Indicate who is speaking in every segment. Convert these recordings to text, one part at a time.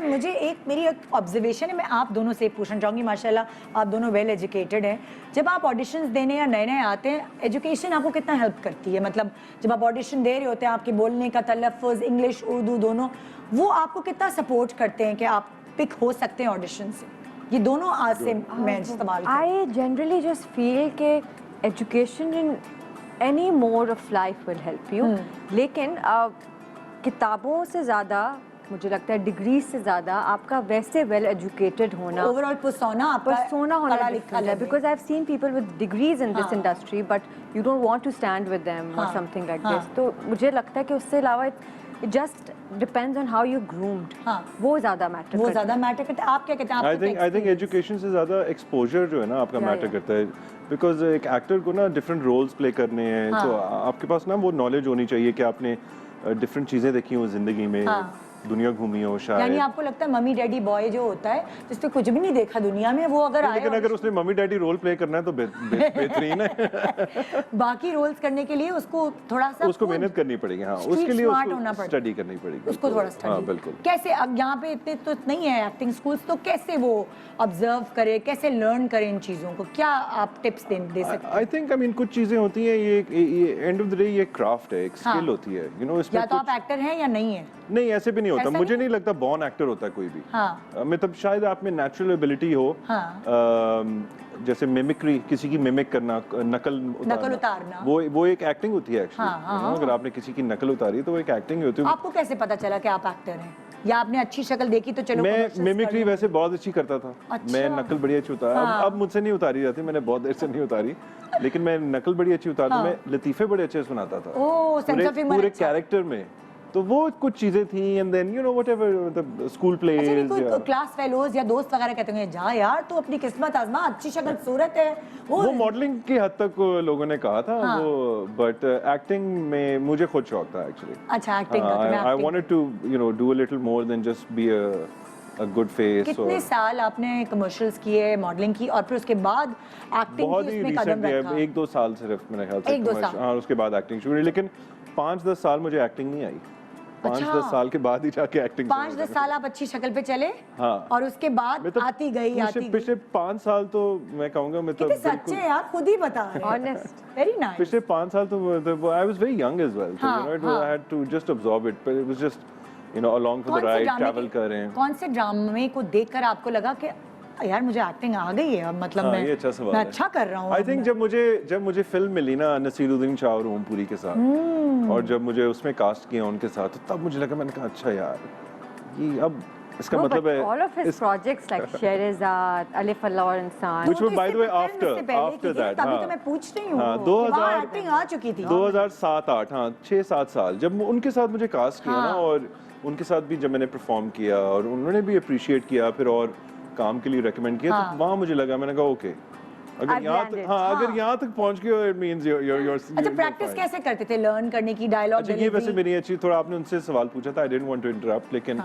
Speaker 1: مجھے میری ایک آبزرویشن ہے, میں آپ دونوں سے پوچھنا چاہوں گی, ماشاء اللہ آپ دونوں ویل ایجوکیٹڈ ہیں. جب آپ آڈیشنز دینے یا نئے آتے ہیں, ایجوکیشن آپ کو کتنا ہیلپ کرتی ہے؟ مطلب جب آپ آڈیشن دے رہے ہوتے ہیں, آپ کے بولنے کا تلفظ انگلش اردو دونوں, وہ آپ کو کتنا سپورٹ کرتے ہیں کہ آپ پک ہو سکتے ہیں آڈیشن سے؟ یہ دونوں آج سے میں استعمال کروں.
Speaker 2: I generally just feel کہ education in any mode of life will help you. لیکن کتابوں سے زیادہ مجھے لگتا ہے ڈگریز سے زیادہ آپ کا ویسے ویل ایجوکیٹڈ ہونا,
Speaker 1: اوور آل پرسونا
Speaker 2: ہونا ڈفرنٹ ہے. Because I have seen people with degrees in this industry but you don't want to stand with them or some thing like this. تو مجھے لگتا ہے کہ اس سے علاوہ it just depends on how you're groomed. وہ زیادہ میٹر کرتا ہے. آپ کیا کہتے ہیں؟
Speaker 3: I think ایجوکیشن سے زیادہ ایکسپوجر جو ہے نا آپ کا میٹر کرتا ہے. بیکاز ایک ایکٹر کو نا ڈفرینٹ رولس پلے کرنے ہیں, تو آپ کے پاس نا وہ نالج ہونی چاہیے کہ آپ نے ڈفرینٹ چیزیں دیکھی ہوں زندگی میں, دنیا گھومی ہو شاید.
Speaker 1: یعنی آپ کو لگتا ہے ممی ڈیڈی بوائے جو ہوتا ہے جس نے کچھ بھی نہیں دیکھا دنیا میں, وہ اگر آئے,
Speaker 3: لیکن اگر اس نے ممی ڈیڈی رول پلے کرنا ہے تو بہترین ہے.
Speaker 1: باقی رولز کرنے کے لیے اس کو تھوڑا سا
Speaker 3: اس کو محنت کرنی پڑے گی. ہاں, اس کے لیے اسٹڈی کرنی پڑے گی,
Speaker 1: اس کو تھوڑا اسٹڈی.
Speaker 3: بالکل.
Speaker 1: کیسے اب یہاں پہ اتنے تو نہیں ہے ایکٹنگ اسکولس, تو کیسے وہ آبزرو کرے, کیسے لرن کرے ان چیزوں کو, کیا آپ ٹپس دے سکتے ہیں؟
Speaker 3: آئی تھنک کچھ چیزیں ہوتی ہیں, یہ اینڈ آف دا ڈے یہ کرافٹ ہے, ایک اسکل ہوتی ہے, یو نو. اس میں
Speaker 1: یا تو آپ ایکٹر ہیں یا نہیں ہیں.
Speaker 3: نہیں, ایسے بھی نہیں ہوتا. مجھے نہیں لگتا بورن ایکٹر ہوتا ہے کوئی بھی. مطلب شاید آپ میں نیچرل ایبلٹی ہو, جیسے میمکری, کسی کی میمک کرنا, نقل اتارنا, وہ ایک ایکٹنگ ہوتی ہے ایکچولی. اگر آپ نے کسی کی نقل اتاری تو وہ ایک ایکٹنگ ہوتی ہے.
Speaker 1: آپ کو کیسے پتا چلا کہ آپ ایکٹر ہیں, یا آپ نے اچھی شکل دیکھی تو چلو؟
Speaker 3: میں میمکری ویسے بہت اچھی کرتا تھا, میں نقل بڑی اچھی اتارا. اب مجھ سے نہیں اتاری جاتی, میں نے بہت دیر سے نہیں اتاری, لیکن میں نقل بڑی اچھی اتارتا. میں لطیفے بڑے اچھے سناتا تھا پورے کیریکٹر میں. تو وہ کچھ چیزیں تھیں, and then you know whatever, مطلب اسکول پلیز,
Speaker 1: کلاس فیلوز یا دوست وغیرہ کہتے ہیں جا یار تو اپنی قسمت آزما, اچھی شکل صورت ہے.
Speaker 3: وہ ماڈلنگ کی حد تک لوگوں نے کہا تھا وہ, بٹ ایکٹنگ میں مجھے خود شوق تھا ایکچولی.
Speaker 1: اچھا, ایکٹنگ کا
Speaker 3: I wanted to you know do a little more than just be a good face.
Speaker 1: کتنے سال آپ نے کمرشلز کیے, ماڈلنگ کی, اور پھر اس کے بعد ایکٹنگ کی اس میں قدم رکھا؟
Speaker 3: 1-2 سال صرف میرے خیال سے. ہاں, اس کے بعد ایکٹنگ شروع ہوئی, لیکن 5-10 سال مجھے ایکٹنگ نہیں آئی. 5-10 سال کے بعد ہی جا کے ایکٹنگ.
Speaker 1: 5-10 سال آپ اچھی شکل پہ چلے, اور اس کے بعد آتی گئی.
Speaker 3: پچھلے 5 سال تو میں کہوں گا, مطلب
Speaker 1: سچے ہیں آپ, خود ہی بتا رہے ہیں. Honest, very nice.
Speaker 3: پچھلے 5 سال تو I was very young as well, so you know I had to just absorb it, but it was just you know along for the ride, travel کر رہے ہیں.
Speaker 1: کون سے ڈرامے کو دیکھ کر آپ کو لگا کہ یار مجھے ایکٹنگ آ گئی ہے, مطلب میں اچھا کر رہا ہوں؟
Speaker 3: آئی تھنک جب مجھے فلم ملی نا نصیر الدین شاہ اور اوم پوری کے ساتھ, اور جب مجھے اس میں کاسٹ کیا ان کے ساتھ, تو تب مجھے لگا, میں نے کہا اچھا یار یہ اب اس کا مطلب ہے.
Speaker 2: all of his projects like Shahrzad, الف اللہ اور انسان,
Speaker 3: which were by the way after that.
Speaker 1: تبھی تو میں پوچھ رہی ہوں.
Speaker 3: 2000
Speaker 1: ایکٹنگ آ چکی تھی.
Speaker 3: 2007-8, ہاں 6-7 سال جب ان کے ساتھ مجھے کاسٹ کیا نا, اور ان کے ساتھ بھی جب میں نے پرفارم کیا اور انہوں نے بھی اپریشیٹ کیا, پھر اور کام کے لیے ریکمینڈ کیا, تو وہاں مجھے لگا, میں نے کہا اوکے, اگر یہاں تک پہنچ گئے اٹ مینز یور.
Speaker 1: اچھا, پریکٹس کیسے کرتے تھے لرن کرنے کی, ڈائلاگ؟
Speaker 3: اچھا, یہ ویسے میری اچھی, تھوڑا آپ نے ان سے سوال پوچھا تھا, I don't want to interrupt, لیکن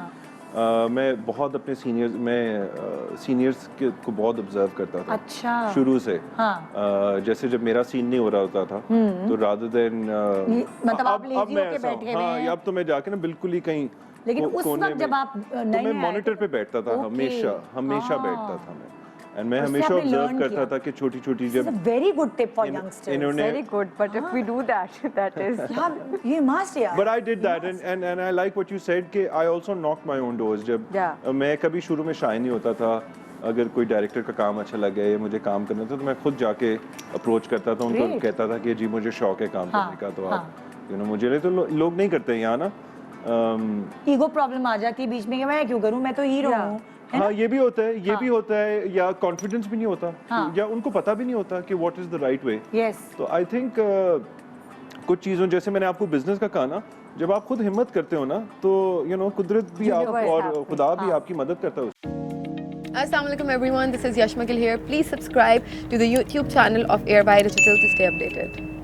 Speaker 3: میں بہت اپنے سینئرز کو بہت آبزرو کرتا تھا.
Speaker 1: اچھا,
Speaker 3: شروع سے. جیسے جب میرا سین نہیں ہو رہا ہوتا تھا, تو رادر دین
Speaker 1: مطلب آپ لیزی ہو کے بیٹھے ہوئے ہیں,
Speaker 3: اب تو میں جا کے نا بالکل ہی کہیں,
Speaker 1: لیکن اس وقت جب آپ
Speaker 3: میں مانیٹر پہ بیٹھتا تھا, ہمیشہ بیٹھتا تھا میں, and میں ہمیشہ آبزرو کرتا تھا کہ چھوٹی چھوٹی, جب
Speaker 1: very good tip for youngsters,
Speaker 2: very good, but if we do that is
Speaker 1: یہ must یار.
Speaker 3: But I did that, and I like what you said کہ I also knocked my own doors. جب میں کبھی شروع میں شائع نہیں ہوتا تھا, اگر کوئی ڈائریکٹر کا کام اچھا لگے یا مجھے کام کرنا تھا, تو میں خود جا کے اپروچ کرتا تھا, ان کو کہتا تھا کہ جی مجھے شوق ہے کام کرنے کا, تو آپ مجھے تو لوگ نہیں کرتے یہاں نا,
Speaker 1: ایگو پرابلم آ جاتی ہے بیچ میں کہ میں کیوں کروں, میں تو ہیرو ہوں.
Speaker 3: ہاں, یہ بھی ہوتا ہے, یا کانفیڈنس بھی نہیں ہوتا, یا ان کو پتا بھی نہیں ہوتا کہ what is the right way. تو آئی تھنک کچھ چیزوں, جیسے میں نے آپ کو بزنس کا کہا نا, جب آپ خود ہمت کرتے ہو نا, تو یو نو قدرت بھی آپ اور خدا بھی آپ کی مدد کرتا ہے.
Speaker 4: Assalamu alaikum everyone, this is Yashmakil here. Please subscribe to the YouTube channel of Airby Digital to stay updated.